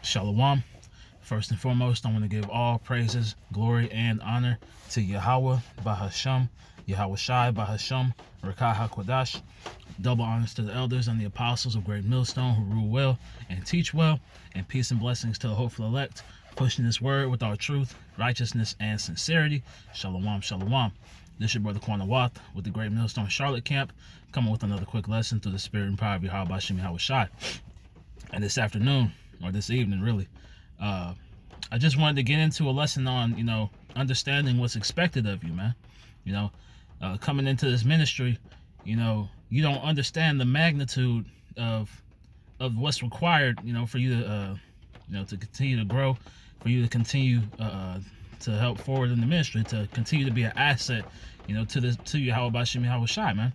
Shalom. First and foremost, I want to give all praises, glory, and honor to Yahweh Bahasham, Yahweh Shai Bahasham, Rakah HaKodash. Double honors to the elders and the apostles of Great Millstone who rule well and teach well, and peace and blessings to the hopeful elect, pushing this word with all truth, righteousness, and sincerity. Shalom, shalom. This is your brother Quan Wath with the Great Millstone Charlotte Camp, coming with another quick lesson through the spirit and power of Yahweh Bahasham Yahweh Shai. And this afternoon, or this evening really, I just wanted to get into a lesson on, understanding what's expected of you, man. Coming into this ministry, you don't understand the magnitude of what's required, for you to, to continue to grow, for you to continue to help forward in the ministry, to continue to be an asset, to Yahweh Bahasham Yahweh Shai, man.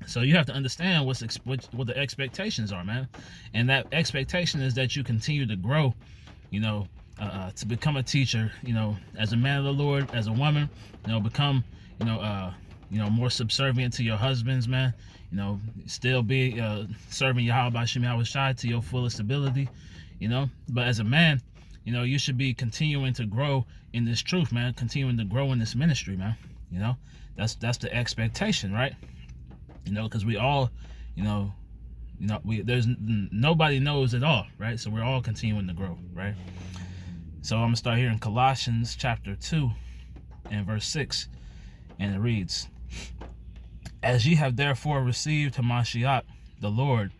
So you have to understand what the expectations are, man. And that expectation is that you continue to grow, to become a teacher, as a man of the Lord, as a woman, become, more subservient to your husbands, man. Still be serving Yahweh Bahasham Yahweh Shai to your fullest ability, But as a man, you should be continuing to grow in this truth, man. Continuing to grow in this ministry, man. That's the expectation, right? Because we all, there's nobody knows it all, right? So we're all continuing to grow, right? So I'm gonna start here in Colossians chapter 2 and verse 6, and it reads, "As ye have therefore received Hamashiach the Lord,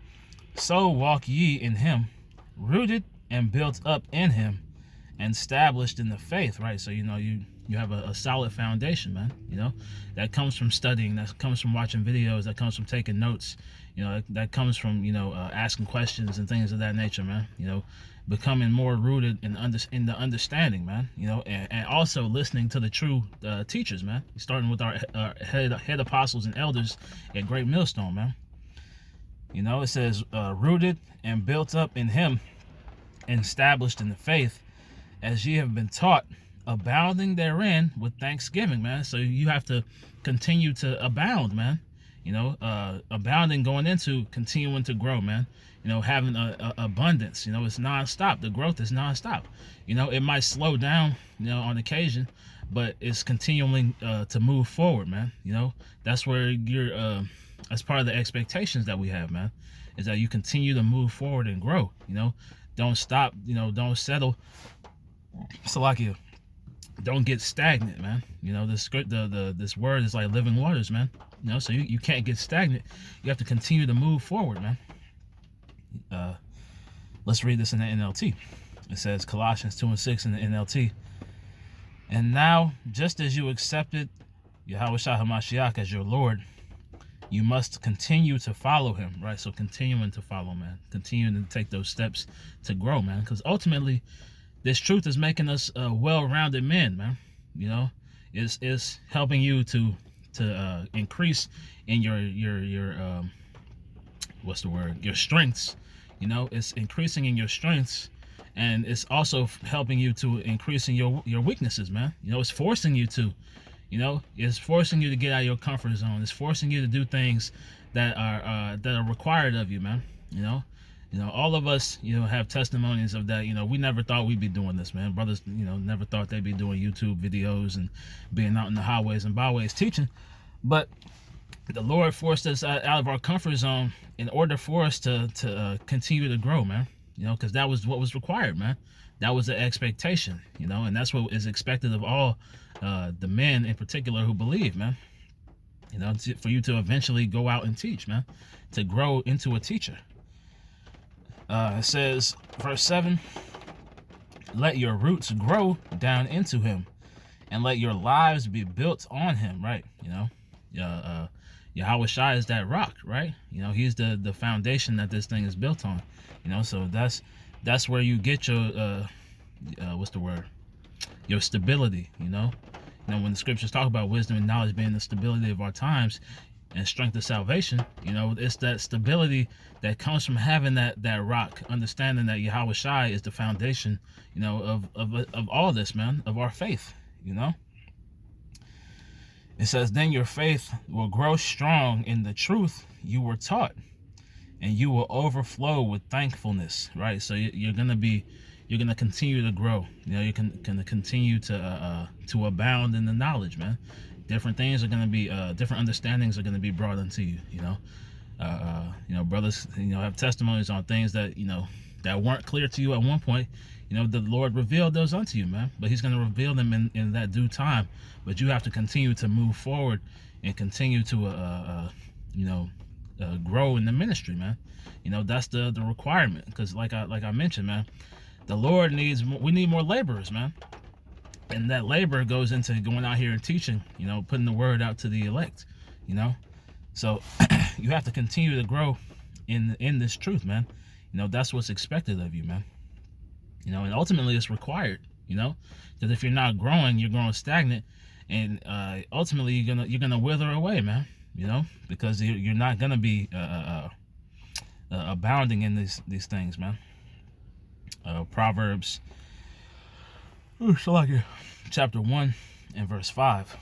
so walk ye in him, rooted and built up in him, and established in the faith," right? So you have a solid foundation, man. That comes from studying, that comes from watching videos, that comes from taking notes, that comes from asking questions and things of that nature, man. Becoming more rooted in the understanding, man. And also listening to the true teachers, man. Starting with our head apostles and elders at Great Millstone, man. It says rooted and built up in him and established in the faith, as ye have been taught, abounding therein with thanksgiving, man. So you have to continue to abound, man. Abounding, going into continuing to grow, man. Having a abundance. It's nonstop. The growth is nonstop. It might slow down, on occasion, but it's continuing to move forward, man. That's where that's part of the expectations that we have, man, is that you continue to move forward and grow. Don't stop. Don't settle. Salakia. Don't get stagnant, man. This word is like living waters, man. So you can't get stagnant. You have to continue to move forward, man. Let's read this in the NLT. It says Colossians 2 and 6 in the NLT. "And now, just as you accepted Yahweh Shai HaMashiach as your Lord, you must continue to follow him," right? So continuing to follow, man. Continuing to take those steps to grow, man. Because ultimately, this truth is making us well-rounded men, man. It's helping you to increase in your what's the word? Your strengths. It's increasing in your strengths, and it's also helping you to increase in your weaknesses, man. It's forcing you to, it's forcing you to get out of your comfort zone. It's forcing you to do things that are required of you, man. All of us, have testimonies of that. We never thought we'd be doing this, man. Brothers, never thought they'd be doing YouTube videos and being out in the highways and byways teaching. But the Lord forced us out of our comfort zone in order for us to continue to grow, man. Because that was what was required, man. That was the expectation, and that's what is expected of all the men in particular who believe, man. For you to eventually go out and teach, man, to grow into a teacher. It says, verse 7, "Let your roots grow down into him, and let your lives be built on him," right? Yahweh Shai is that rock, right? He's the foundation that this thing is built on. So that's where you get your what's the word? Your stability. When the scriptures talk about wisdom and knowledge being the stability of our times and strength of salvation, it's that stability that comes from having that rock, understanding that Yahweh Shai is the foundation, of all this, man, of our faith. It says, "Then your faith will grow strong in the truth you were taught, and you will overflow with thankfulness, right? So you're gonna continue to grow. You can continue to abound in the knowledge, man. Different things are gonna be different understandings are gonna be brought unto you. Brothers, have testimonies on things that that weren't clear to you at one point. The Lord revealed those unto you, man. But He's gonna reveal them in that due time. But you have to continue to move forward and continue to grow in the ministry, man. That's the requirement. Because like I mentioned, man, the Lord we need more laborers, man. And that labor goes into going out here and teaching, putting the word out to the elect, So you have to continue to grow in this truth, man. That's what's expected of you, man. And ultimately it's required, because if you're not growing, you're growing stagnant, and ultimately you're gonna wither away, man. Because you're not gonna be abounding in these things, man. Proverbs, chapter 1 and verse 5.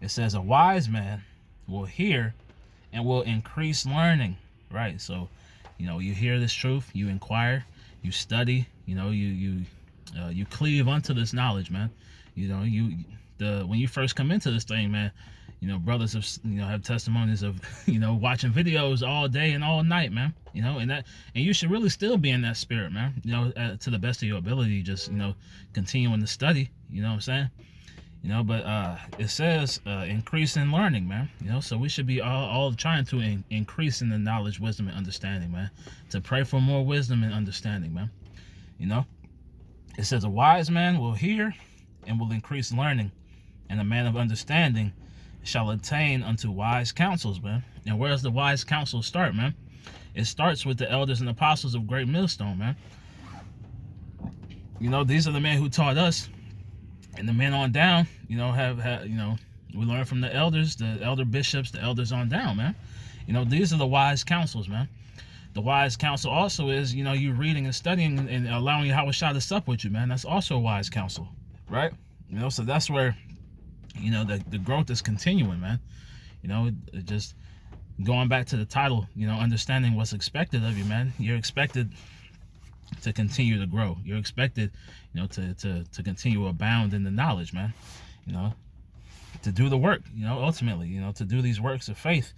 It says, a wise man will hear and will increase learning. Right? So, you hear this truth, you inquire, you study, you cleave unto this knowledge, man. When you first come into this thing, man, brothers have testimonies of watching videos all day and all night, man. And you should really still be in that spirit, man. To the best of your ability, just continuing to study. You know what I'm saying? But it says increase in learning, man. So we should be all trying to increase in the knowledge, wisdom, and understanding, man. To pray for more wisdom and understanding, man. It says a wise man will hear and will increase learning, and a man of understanding shall attain unto wise counsels, man. And where does the wise counsel start, man? It starts with the elders and apostles of Great Millstone, man. These are the men who taught us, and the men on down, have we learn from the elders, the elder bishops, the elders on down, man. These are the wise counsels, man. The wise counsel also is, you reading and studying and allowing Yahweh Shah to sup with you, man. That's also a wise counsel, right? So that's where the growth is continuing, man. Just going back to the title, understanding what's expected of you, man. You're expected to continue to grow. You're expected, to continue to abound in the knowledge, man. To do the work, ultimately, to do these works of faith,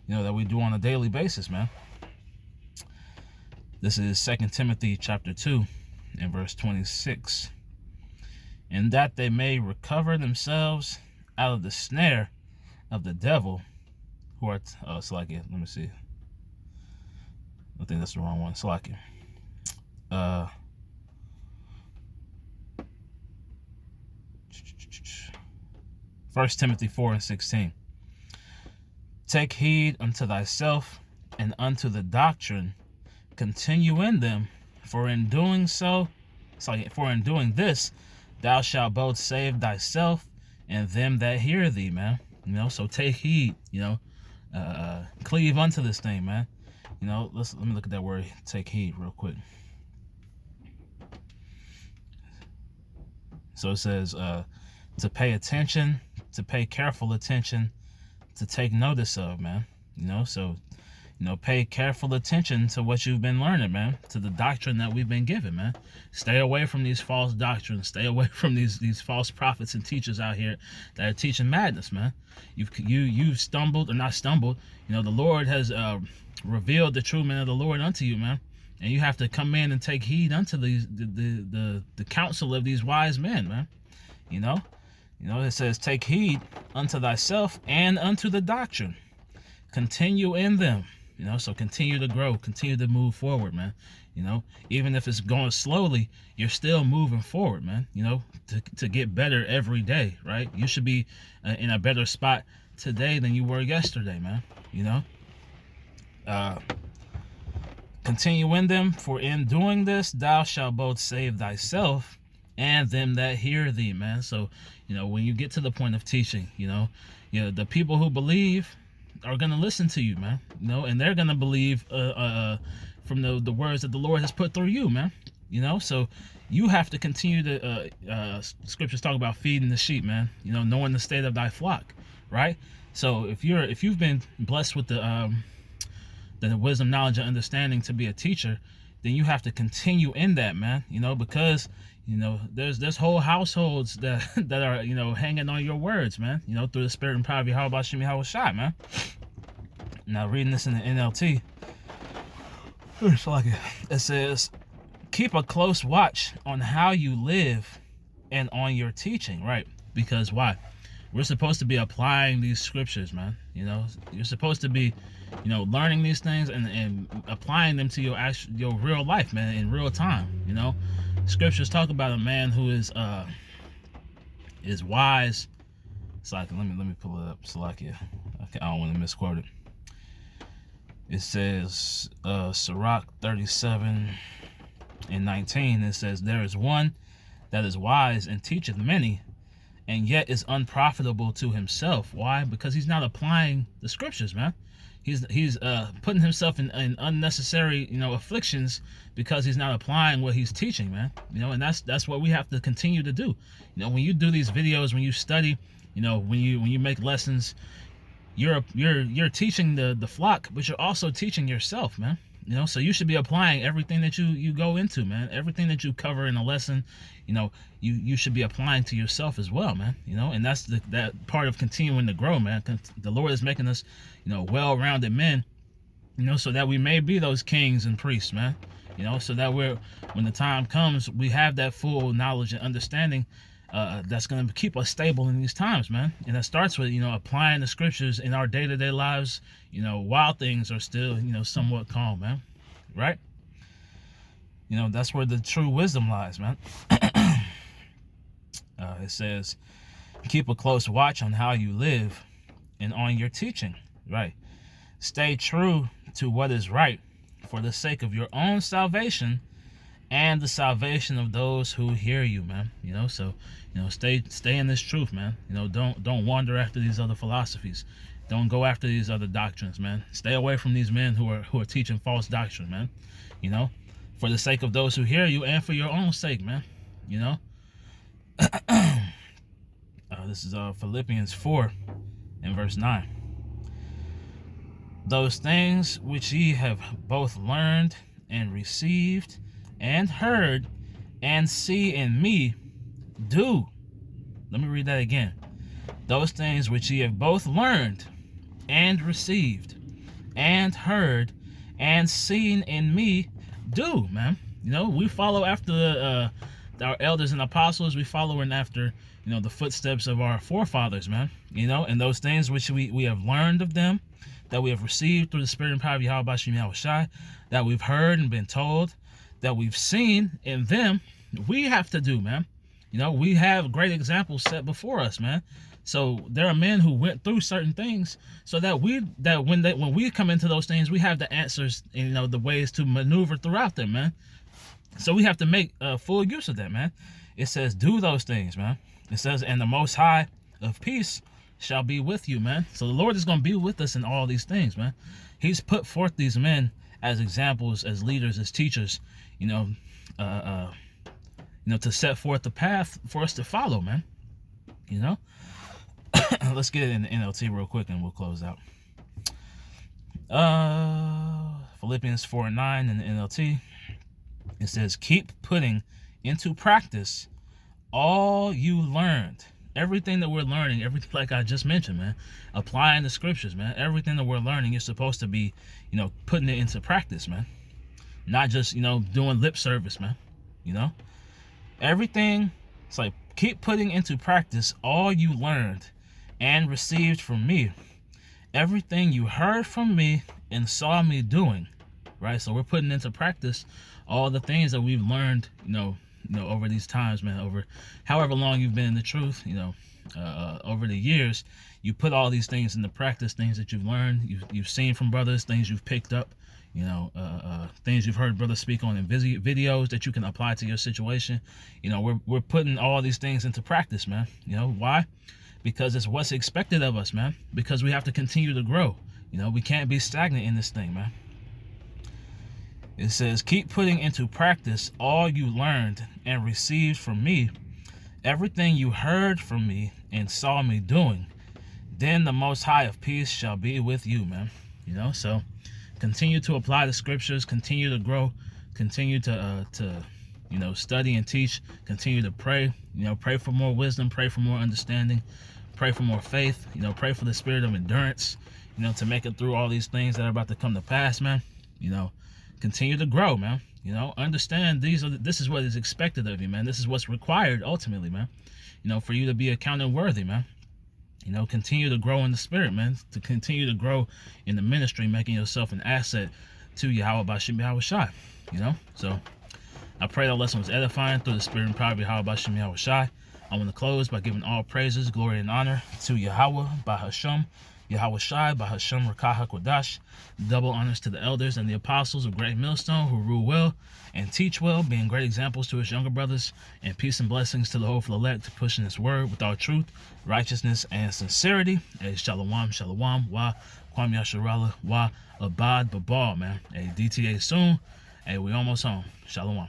that we do on a daily basis, man. This is 2 Timothy chapter 2 and verse 26. And that they may recover themselves out of the snare of the devil, who are Salakia. Let me see. I think that's the wrong one. Salakia. 1 Timothy 4 and 16. Take heed unto thyself and unto the doctrine, continue in them, for in doing this, thou shalt both save thyself and them that hear thee, man. So take heed, cleave unto this thing, man. Let me look at that word, take heed, real quick. So it says to pay attention, to pay careful attention, to take notice of, man. So pay careful attention to what you've been learning, man, to the doctrine that we've been given, man. Stay away from these false doctrines. Stay away from these false prophets and teachers out here that are teaching madness, man. You've stumbled, or not stumbled. The Lord has revealed the true man of the Lord unto you, man. And you have to come in and take heed unto the counsel of these wise men, man. It says, take heed unto thyself and unto the doctrine. Continue in them. So continue to grow, continue to move forward, man. Even if it's going slowly, you're still moving forward, man. To get better every day, right? You should be in a better spot today than you were yesterday, man. Continue in them, for in doing this, thou shalt both save thyself and them that hear thee, man. So, when you get to the point of teaching, the people who believe are going to listen to you, man. And they're going to believe from the words that the Lord has put through you, man. So you have to continue to scriptures talk about feeding the sheep, man. Knowing the state of thy flock, right? So if you've been blessed with the the wisdom, knowledge, and understanding to be a teacher, then you have to continue in that, man. Because there's whole households that that are hanging on your words, man. Through the spirit and power of Yahweh Hashem Yahweh Shai, man. Now reading this in the NLT, it says, keep a close watch on how you live and on your teaching, right? Because why? We're supposed to be applying these scriptures, man. You're supposed to be, learning these things and applying them to your real life, man, in real time. Scriptures talk about a man who is wise. It's like, let me pull it up. Salakia. I don't want to misquote it. It says, Sirach 37:19. It says, there is one that is wise and teacheth many, and yet is unprofitable to himself. Why? Because he's not applying the scriptures, man. He's putting himself in unnecessary afflictions because he's not applying what he's teaching, man. And that's what we have to continue to do. When you do these videos, when you study, when you make lessons, you're teaching the flock, but you're also teaching yourself, man. So you should be applying everything that you go into, man. Everything that you cover in a lesson, you should be applying to yourself as well, man. And that's that part of continuing to grow, man. The Lord is making us, well-rounded men, so that we may be those kings and priests, man. So that when the time comes, we have that full knowledge and understanding that's going to keep us stable in these times, man. And that starts with, applying the scriptures in our day-to-day lives, while things are still, somewhat calm, man. Right? That's where the true wisdom lies, man. It says, keep a close watch on how you live and on your teaching. Right? Stay true to what is right for the sake of your own salvation and the salvation of those who hear you, man. So stay in this truth, man. Don't wander after these other philosophies. Don't go after these other doctrines, man. Stay away from these men who are teaching false doctrine, man. For the sake of those who hear you and for your own sake, man. This is Philippians 4 and verse 9. Those things which ye have both learned and received and heard and see in me, do. Let me read that again. Those things which ye have both learned and received and heard and seen in me, do, man. We follow after our elders and apostles. We following after the footsteps of our forefathers, man. And those things which we have learned of them, that we have received through the spirit and power of Yahweh Hashem Yahweh Shai, that we've heard and been told, that we've seen in them, we have to do, man. We have great examples set before us, man. So there are men who went through certain things, so that when we come into those things, we have the answers, and the ways to maneuver throughout them, man. So we have to make full use of that, man. It says, do those things, man. It says, and the Most High of peace shall be with you, man. So the Lord is going to be with us in all these things, man. He's put forth these men as examples, as leaders, as teachers, to set forth the path for us to follow, man. Let's get it in the NLT real quick and we'll close out. Philippians 4:9 in the NLT. It says, keep putting into practice all you learned. Everything that we're learning, everything like I just mentioned, man. Applying the scriptures, man. Everything that we're learning, you're supposed to be, putting it into practice, man. Not just, doing lip service, man. Everything, it's like, keep putting into practice all you learned and received from me. Everything you heard from me and saw me doing. Right? So we're putting into practice all the things that we've learned, over these times, man, over however long you've been in the truth, over the years, you put all these things into practice, things that you've learned, you've seen from brothers, things you've picked up, things you've heard brothers speak on in videos that you can apply to your situation. We're putting all these things into practice, man. Why? Because it's what's expected of us, man. Because we have to continue to grow. We can't be stagnant in this thing, man. It says, keep putting into practice all you learned and received from me, everything you heard from me and saw me doing. Then the Most High of peace shall be with you, man. So continue to apply the scriptures, continue to grow, continue to study and teach, continue to pray, pray for more wisdom, pray for more understanding, pray for more faith, pray for the spirit of endurance, to make it through all these things that are about to come to pass, man. Continue to grow, man. Understand this is what is expected of you, man. This is what's required ultimately, man. For you to be accounted worthy, man. Continue to grow in the spirit, man. To continue to grow in the ministry, making yourself an asset to Yahweh Bashim Yahweh Shai. So I pray that lesson was edifying through the spirit and power of Yahweh Bashim Yahweh Shai. I want to close by giving all praises, glory, and honor to Yahweh Bahasham, Yahweh Shai, Bahasham Rakah HaKodash. Double honors to the elders and the apostles of Great Millstone who rule well and teach well, being great examples to his younger brothers. And peace and blessings to the hopeful elect, pushing his word with all truth, righteousness, and sincerity. Hey, shalom, shalom, wa kwam yasharala, wa abad babal, man. Hey, DTA soon. Hey, we almost home. Shalom.